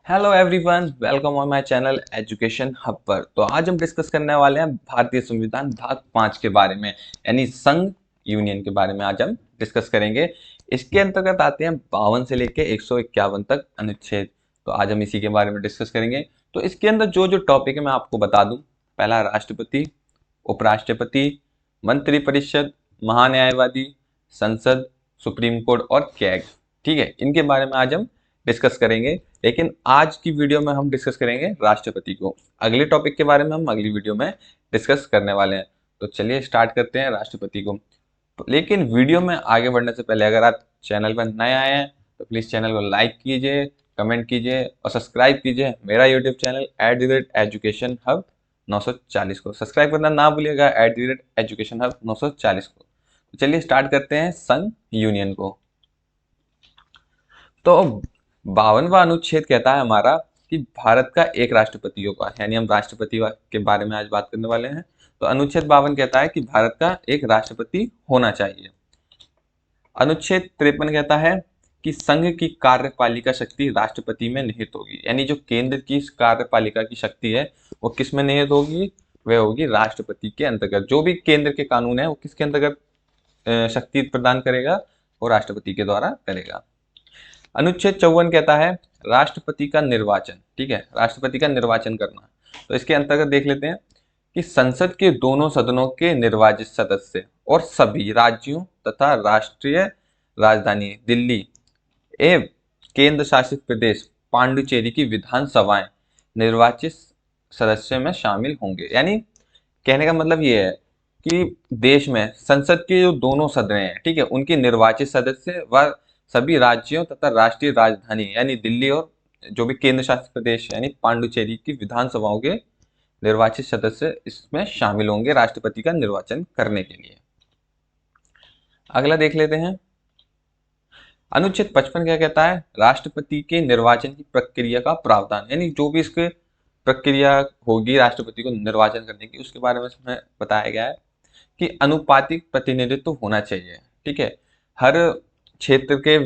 Hello everyone, welcome on my channel education hub पर। तो आज हम डिस्कस करने वाले हैं भारतीय संविधान भाग 5 के बारे में, यानी संघ यूनियन के बारे में आज हम डिस्कस करेंगे। इसके अंतर्गत आते हैं 52 से लेके 151 तक अनुच्छेद। तो आज हम इसी के बारे में डिस्कस करेंगे। तो इसके अंदर जो जो टॉपिक है मैं आपको बता दूं। पहला राष्ट्रपति, उपराष्ट्रपति, मंत्रिपरिषद, महान्यायवादी, संसद, सुप्रीम कोर्ट और कैग। ठीक है, इनके बारे में आज हम डिस्कस करेंगे। लेकिन आज की वीडियो में हम डिस्कस करेंगे राष्ट्रपति को। अगले टॉपिक के बारे में हम अगली वीडियो में डिस्कस करने वाले हैं। तो चलिए स्टार्ट करते हैं राष्ट्रपति को। लेकिन वीडियो में आगे बढ़ने से पहले अगर आप चैनल पर नए आए हैं तो प्लीज़ चैनल को लाइक कीजिए, कमेंट कीजिए और सब्सक्राइब कीजिए मेरा यूट्यूब चैनल @एजुकेशन हब 940 को। सब्सक्राइब करना ना भूलिएगा, @एजुकेशन हब 940 को। तो चलिए स्टार्ट करते हैं संघ यूनियन को। तो 52वां अनुच्छेद कहता है हमारा कि भारत का एक राष्ट्रपति होगा, यानी हम राष्ट्रपति के बारे में आज बात करने वाले हैं। तो अनुच्छेद 52 कहता है कि भारत का एक राष्ट्रपति होना चाहिए। अनुच्छेद 53 कहता है कि संघ की कार्यपालिका शक्ति राष्ट्रपति में निहित होगी, यानी जो केंद्र की कार्यपालिका की शक्ति है वो किस में निहित होगी? वह होगी राष्ट्रपति के अंतर्गत। जो भी केंद्र के कानून है वो किसके अंतर्गत शक्ति प्रदान करेगा? वो राष्ट्रपति के द्वारा करेगा। अनुच्छेद 54 कहता है राष्ट्रपति का निर्वाचन। ठीक है, राष्ट्रपति का निर्वाचन करना। तो इसके अंतर्गत देख लेते हैं कि संसद के दोनों सदनों के निर्वाचित सदस्य और सभी राज्यों तथा राष्ट्रीय राजधानी दिल्ली एवं केंद्र शासित प्रदेश पांडुचेरी की विधानसभाएं निर्वाचित सदस्यों में शामिल होंगे। यानी कहने का मतलब ये है कि देश में संसद के जो दोनों सदन हैं, ठीक है, उनके निर्वाचित सदस्य व सभी राज्यों तथा राष्ट्रीय राजधानी यानी दिल्ली और जो भी केंद्र शासित प्रदेश यानी पांडुचेरी की विधानसभाओं के निर्वाचित सदस्य इसमें शामिल होंगे राष्ट्रपति का निर्वाचन करने के लिए। अगला देख लेते हैं। अनुच्छेद 55 क्या कहता है? राष्ट्रपति के निर्वाचन की प्रक्रिया का प्रावधान, यानी जो भी इसके प्रक्रिया होगी राष्ट्रपति को निर्वाचन करने की उसके बारे में इसमें बताया गया है कि अनुपातिक प्रतिनिधित्व होना चाहिए। ठीक है, हर क्षेत्र के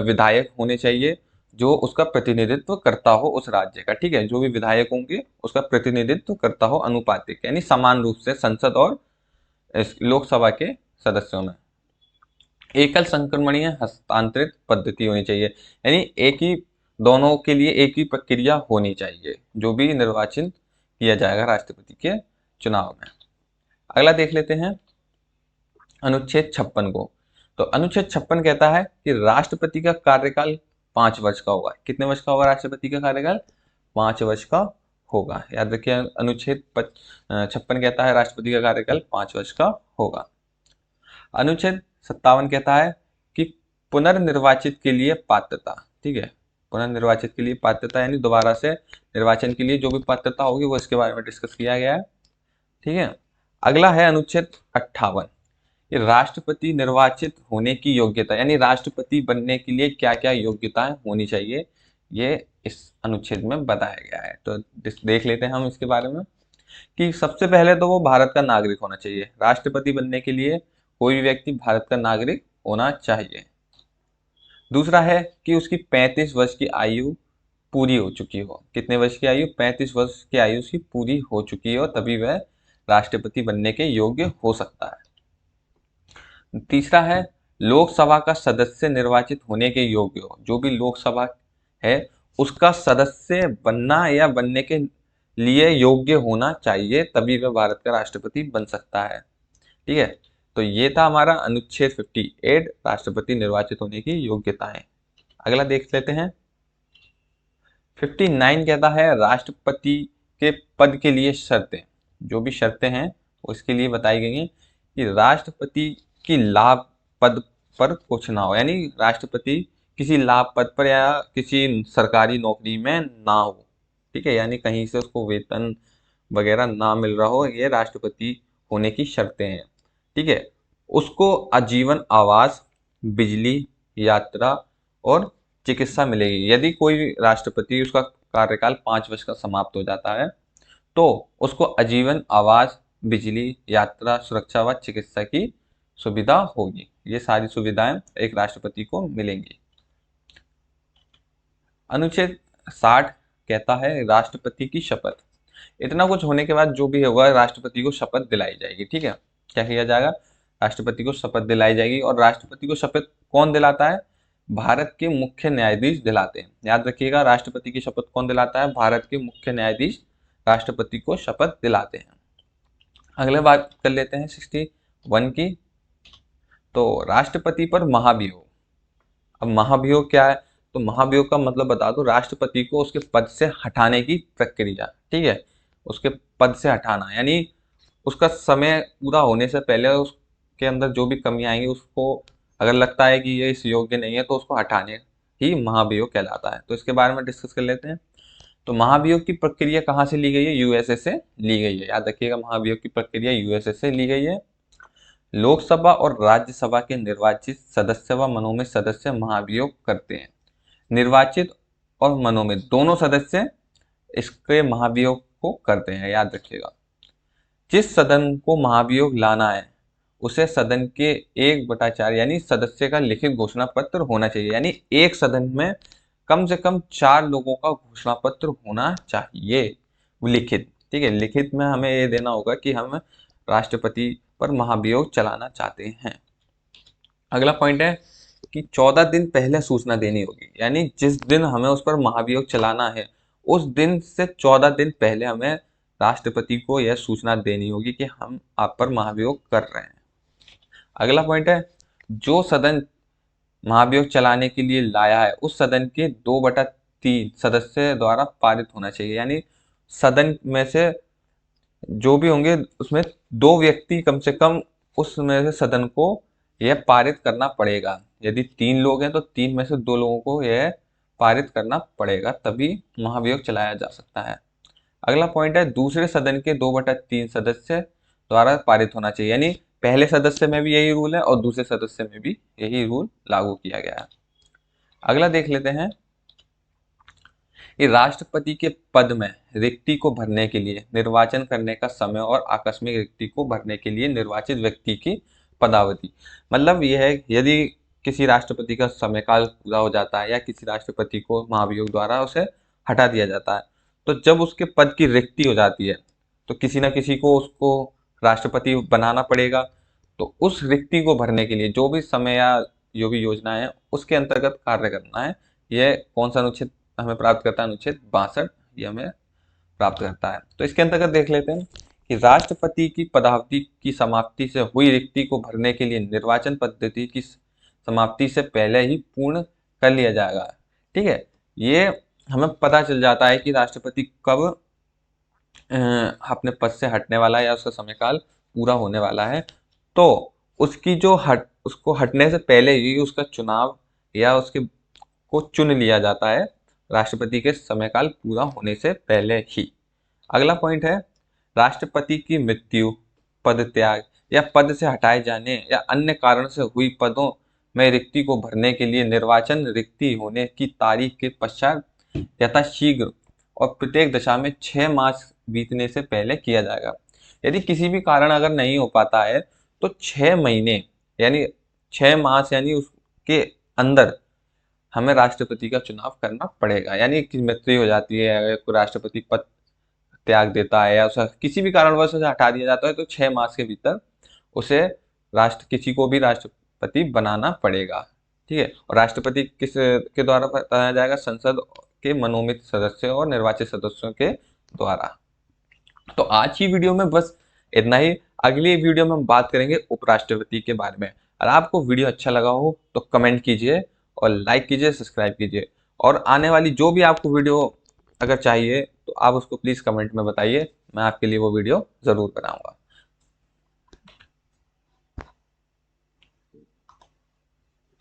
विधायक होने चाहिए जो उसका प्रतिनिधित्व करता हो उस राज्य का। ठीक है, जो भी विधायक होंगे उसका प्रतिनिधित्व करता हो अनुपातिक, यानी समान रूप से संसद और लोकसभा के सदस्यों में। एकल संक्रमणीय हस्तांतरित पद्धति होनी चाहिए, यानी एक ही दोनों के लिए एक ही प्रक्रिया होनी चाहिए जो भी निर्वाचित किया जाएगा राष्ट्रपति के चुनाव में। अगला देख लेते हैं अनुच्छेद 56 को। तो अनुच्छेद 56 कहता है कि राष्ट्रपति का कार्यकाल 5 वर्ष का होगा। कितने वर्ष का होगा राष्ट्रपति का कार्यकाल? 5 वर्ष का होगा। याद रखिए, अनुच्छेद 56 कहता है राष्ट्रपति का कार्यकाल 5 वर्ष का होगा। अनुच्छेद 57 कहता है कि पुनर्निर्वाचित के लिए पात्रता। ठीक है, पुनर्निर्वाचित के लिए पात्रता यानी दोबारा से निर्वाचन के लिए जो भी पात्रता होगी वो इसके बारे में डिस्कस किया गया है। ठीक है, अगला है अनुच्छेद 58। ये राष्ट्रपति निर्वाचित होने की योग्यता, यानी राष्ट्रपति बनने के लिए क्या क्या योग्यताएं होनी चाहिए, ये इस अनुच्छेद में बताया गया है। तो देख लेते हैं हम इसके बारे में कि सबसे पहले तो वो भारत का नागरिक होना चाहिए। राष्ट्रपति बनने के लिए कोई भी व्यक्ति भारत का नागरिक होना चाहिए। दूसरा है कि उसकी 35 वर्ष की आयु पूरी हो चुकी हो। कितने वर्ष की आयु? 35 वर्ष की आयु उसकी पूरी हो चुकी हो, तभी वह राष्ट्रपति बनने के योग्य हो सकता है। तीसरा है लोकसभा का सदस्य निर्वाचित होने के योग्य हो। जो भी लोकसभा है उसका सदस्य बनना या बनने के लिए योग्य होना चाहिए, तभी वह भारत का राष्ट्रपति बन सकता है। ठीक है, तो ये था हमारा अनुच्छेद 58, राष्ट्रपति निर्वाचित होने की योग्यताएं। अगला देख लेते हैं 59 कहता है राष्ट्रपति के पद के लिए शर्तें। जो भी शर्तें हैं उसके लिए बताई गई हैं कि राष्ट्रपति की लाभ पद पर कुछ ना हो, यानी राष्ट्रपति किसी लाभ पद पर या किसी सरकारी नौकरी में ना हो। ठीक है, यानी कहीं से उसको वेतन वगैरह ना मिल रहा हो, ये राष्ट्रपति होने की शर्तें हैं। ठीक है, उसको आजीवन आवास, बिजली, यात्रा और चिकित्सा मिलेगी। यदि कोई राष्ट्रपति उसका कार्यकाल 5 वर्ष का समाप्त हो जाता है तो उसको आजीवन आवास, बिजली, यात्रा, सुरक्षा व चिकित्सा की सुविधा होगी। ये सारी सुविधाएं एक राष्ट्रपति को मिलेंगी। अनुच्छेद 60 कहता है राष्ट्रपति की शपथ। इतना कुछ होने के बाद जो भी होगा राष्ट्रपति को शपथ दिलाई जाएगी। ठीक है, क्या किया जाएगा, राष्ट्रपति को शपथ दिलाई जाएगी। और राष्ट्रपति को शपथ कौन दिलाता है, भारत के मुख्य न्यायाधीश दिलाते हैं। याद रखिएगा, राष्ट्रपति की शपथ कौन दिलाता है, भारत के मुख्य न्यायाधीश राष्ट्रपति को शपथ दिलाते हैं। अगले बात कर लेते हैं 61 की। तो राष्ट्रपति पर महाभियोग। अब महाभियोग क्या है, तो महाभियोग का मतलब बता दो, राष्ट्रपति को उसके पद से हटाने की प्रक्रिया। ठीक है, उसके पद से हटाना, यानी उसका समय पूरा होने से पहले उसके अंदर जो भी कमी आएंगी उसको अगर लगता है कि ये इस योग्य नहीं है तो उसको हटाने ही महाभियोग कहलाता है। तो इसके बारे में डिस्कस कर लेते हैं। तो महाभियोग की प्रक्रिया कहाँ से ली गई है, यूएसए से ली गई है। याद रखिएगा, महाभियोग की प्रक्रिया यूएसए से ली गई है। लोकसभा और राज्यसभा के निर्वाचित सदस्य व मनोमित सदस्य महाभियोग करते हैं। निर्वाचित और मनोमित दोनों सदस्य इसके महाभियोग को करते हैं। याद रखिएगा, जिस सदन को महाभियोग लाना है उसे सदन के 1/4 यानी सदस्य का लिखित घोषणा पत्र होना चाहिए। यानी एक सदन में कम से कम 4 लोगों का घोषणा पत्र होना चाहिए, लिखित। ठीक है, लिखित में हमें ये देना होगा कि हम राष्ट्रपति पर महाभियोग चलाना चाहते हैं। अगला पॉइंट है कि 14 दिन पहले सूचना देनी होगी। यानी जिस दिन हमें उस पर महाभियोग चलाना है उस दिन से 14 दिन पहले हमें राष्ट्रपति को यह सूचना देनी होगी कि हम आप पर महाभियोग कर रहे हैं। अगला पॉइंट है, जो सदन महाभियोग चलाने के लिए लाया है उस सदन के 2/3 सदस्य द्वारा पारित होना चाहिए। यानी सदन में से जो भी होंगे उसमें 2 व्यक्ति कम से कम उसमें से सदन को यह पारित करना पड़ेगा। यदि 3 लोग हैं तो 3 में से 2 लोगों को यह पारित करना पड़ेगा, तभी महाभियोग चलाया जा सकता है। अगला पॉइंट है, दूसरे सदन के 2/3 सदस्य द्वारा पारित होना चाहिए। यानी पहले सदस्य में भी यही रूल है और दूसरे सदस्य में भी यही रूल लागू किया गया है। अगला देख लेते हैं कि राष्ट्रपति के पद में रिक्ति को भरने के लिए निर्वाचन करने का समय और आकस्मिक रिक्ति को भरने के लिए निर्वाचित व्यक्ति की पदावधि। मतलब यह है, यदि किसी राष्ट्रपति का समय काल पूरा हो जाता है या किसी राष्ट्रपति को महाभियोग द्वारा उसे हटा दिया जाता है, तो जब उसके पद की रिक्ति हो जाती है तो किसी न किसी को उसको राष्ट्रपति बनाना पड़ेगा। तो उस रिक्ति को भरने के लिए जो भी समय या जो भी योजना है उसके अंतर्गत कार्य करना है। यह कौन सा अनुच्छेद हमें प्राप्त करता है, अनुच्छेद 62 ये हमें प्राप्त करता है। तो इसके अंतर्गत देख लेते हैं कि राष्ट्रपति की पदावधि की समाप्ति से हुई रिक्ति को भरने के लिए निर्वाचन पद्धति की समाप्ति से पहले ही पूर्ण कर लिया जाएगा। ठीक है, ये हमें पता चल जाता है कि राष्ट्रपति कब अपने पद से हटने वाला है या उसका समय काल पूरा होने वाला है। तो उसकी जो उसको हटने से पहले ही उसका चुनाव या उसके को चुन लिया जाता है राष्ट्रपति के समय काल पूरा होने से पहले ही। अगला पॉइंट है, राष्ट्रपति की मृत्यु, पद त्याग या पद से हटाए जाने या अन्य कारण से हुई पदों में रिक्ति को भरने के लिए निर्वाचन रिक्ति होने की तारीख के पश्चात यथाशीघ्र और प्रत्येक दशा में 6 मास बीतने से पहले किया जाएगा। यदि किसी भी कारण अगर नहीं हो पाता है तो 6 महीने यानी 6 मास यानी उसके अंदर हमें राष्ट्रपति का चुनाव करना पड़ेगा। यानी कि मृत्यु हो जाती है, अगर कोई राष्ट्रपति पद त्याग देता है या उसे किसी भी कारणवश उसे हटा दिया जाता है तो 6 मास के भीतर उसे किसी को भी राष्ट्रपति बनाना पड़ेगा। ठीक है, और राष्ट्रपति किस के द्वारा बताया जाएगा, संसद के मनोमित सदस्य और निर्वाचित सदस्यों के द्वारा। तो आज की वीडियो में बस इतना ही। अगली वीडियो में हम बात करेंगे उपराष्ट्रपति के बारे में। अगर आपको वीडियो अच्छा लगा हो तो कमेंट कीजिए और लाइक कीजिए, सब्सक्राइब कीजिए। और आने वाली जो भी आपको वीडियो अगर चाहिए तो आप उसको प्लीज़ कमेंट में बताइए, मैं आपके लिए वो वीडियो ज़रूर बनाऊंगा।